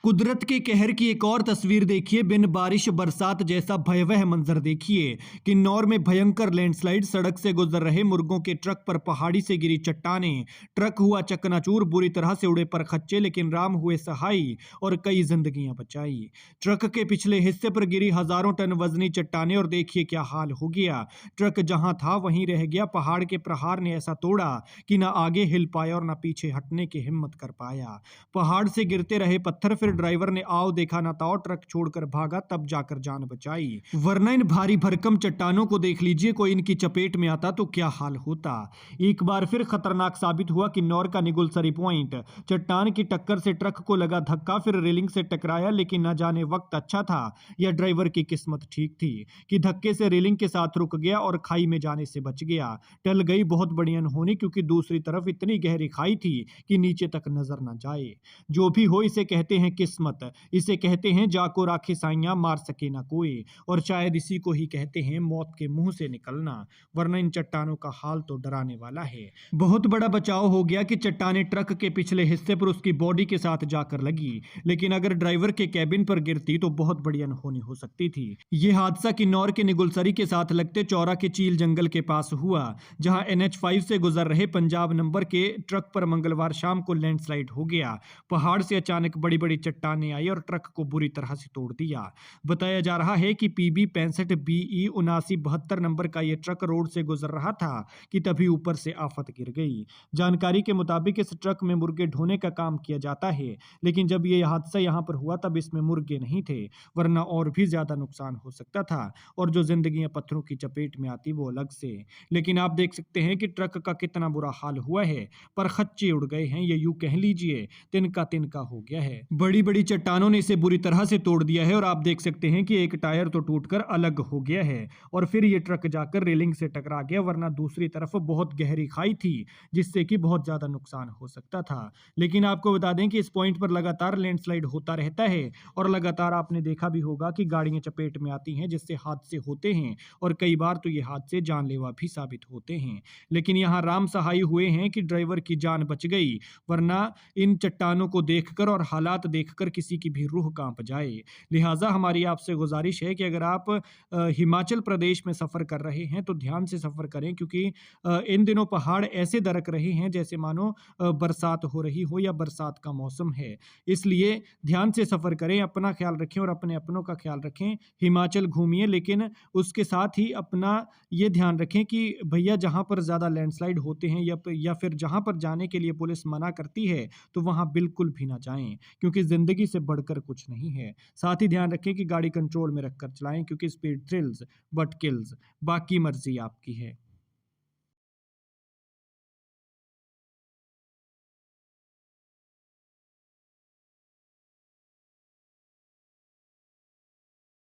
कुदरत के कहर की एक और तस्वीर देखिए। बिन बारिश बरसात जैसा भयावह मंजर देखिए। किन्नौर में भयंकर लैंडस्लाइड। सड़क से गुजर रहे मुर्गों के ट्रक पर पहाड़ी से गिरी चट्टानें। ट्रक हुआ चकनाचूर। बुरी तरह से उड़े पर खच्चे, लेकिन राम हुए सहाय और कई जिंदगियां बचाई। ट्रक के पिछले हिस्से पर गिरी हजारों टन वजनी चट्टानें और देखिए क्या हाल हो गया। ट्रक जहां था वहीं रह गया। पहाड़ के प्रहार ने ऐसा तोड़ा कि ना आगे हिल पाया और ना पीछे हटने की हिम्मत कर पाया। पहाड़ से गिरते रहे पत्थर। फिर ड्राइवर ने आओ देखा ना ताओ, ट्रक छोड़कर भागा, तब जाकर जान बचाई। वरना इन भारी भरकम चट्टानों को देख लीजिए, कोई इनकी चपेट में आता तो क्या हाल होता। एक बार फिर खतरनाक साबित हुआ किन्नौर का निगुलसरी पॉइंट। चट्टान की टक्कर से ट्रक को लगा धक्का, फिर रेलिंग से टकराया, लेकिन न जाने वक्त अच्छा था या ड्राइवर की किस्मत ठीक थी कि धक्के से रेलिंग के साथ रुक गया और खाई में जाने से बच गया। टल गई बहुत बड़ी अनहोनी, क्योंकि दूसरी तरफ इतनी गहरी खाई थी कि नीचे तक नजर न जाए। जो भी हो, इसे कहते हैं किस्मत। इसे कहते हैं जाको राखे साइयां, मार सके ना कोई। और शायद इसी को ही कहते हैं मौत के मुंह से निकलना। वरना इन चट्टानों का हाल तो डराने वाला है। बहुत बड़ा बचाव हो गया कि चट्टानें ट्रक के पिछले हिस्से पर उसकी बॉडी के साथ जाकर लगी, लेकिन अगर ड्राइवर के कैबिन पर गिरती तो बहुत बड़ी अनहोनी हो सकती थी। यह हादसा किन्नौर के निगुलसरी के साथ लगते चौरा के चील जंगल के पास हुआ, जहां NH5 से गुजर रहे पंजाब नंबर के ट्रक पर मंगलवार शाम को लैंडस्लाइड हो गया। पहाड़ से अचानक बड़ी बड़ी चट्टानें आई और ट्रक को बुरी तरह से तोड़ दिया। बताया जा रहा है कि PB 65BE 7972 नंबर का यह ट्रक रोड से गुजर रहा था कि तभी ऊपर से आफत गिर गई। जानकारी के मुताबिक इस ट्रक में मुर्गे ढोने का काम किया जाता है, लेकिन जब यह हादसा यहां पर हुआ तब इसमें मुर्गे नहीं थे, वरना और भी ज्यादा नुकसान हो सकता था और जो जिंदगियां पत्थरों की चपेट में आती वो अलग से। लेकिन आप देख सकते हैं कि ट्रक का कितना बुरा हाल हुआ है। पर खच्चे उड़ गए हैं, ये यूं कह लीजिए तिनका तिनका हो गया है। बड़ी बड़ी चट्टानों ने इसे बुरी तरह से तोड़ दिया है और आप देख सकते हैं कि एक टायर तो टूटकर अलग हो गया है और फिर ये ट्रक जाकर रेलिंग से टकरा गया, वरना दूसरी तरफ बहुत गहरी खाई थी जिससे कि बहुत ज्यादा नुकसान हो सकता था। लेकिन आपको बता दें कि इस पॉइंट पर लगातार लैंडस्लाइड होता रहता है और लगातार आपने देखा भी होगा कि गाड़ियां चपेट में आती हैं, जिससे हादसे होते हैं और कई बार तो ये हादसे जानलेवा भी साबित होते हैं। लेकिन यहाँ राम सहाय हुए हैं कि ड्राइवर की जान बच गई, वरना इन चट्टानों को देखकर और हालात देखकर किसी की भी रूह कांप जाए। लिहाजा हमारी आपसे गुजारिश है कि अगर आप हिमाचल प्रदेश में सफर कर रहे हैं तो ध्यान से सफर करें, क्योंकि इन दिनों पहाड़ ऐसे दरक रहे हैं जैसे मानो बरसात हो रही हो या बरसात का मौसम है। इसलिए ध्यान से सफर करें, अपना ख्याल रखें और अपने अपनों का ख्याल रखें। हिमाचल घूमिए, लेकिन उसके साथ ही अपना ये ध्यान रखें कि भैया जहां पर ज्यादा लैंडस्लाइड होते हैं या फिर जहां पर जाने के लिए पुलिस मना करती है तो वहां बिल्कुल भी ना जाएं, क्योंकि जिंदगी से बढ़कर कुछ नहीं है। साथ ही ध्यान रखें कि गाड़ी कंट्रोल में रखकर चलाएं, क्योंकि स्पीड थ्रिल्स बट किल्स। बाकी मर्जी आपकी है।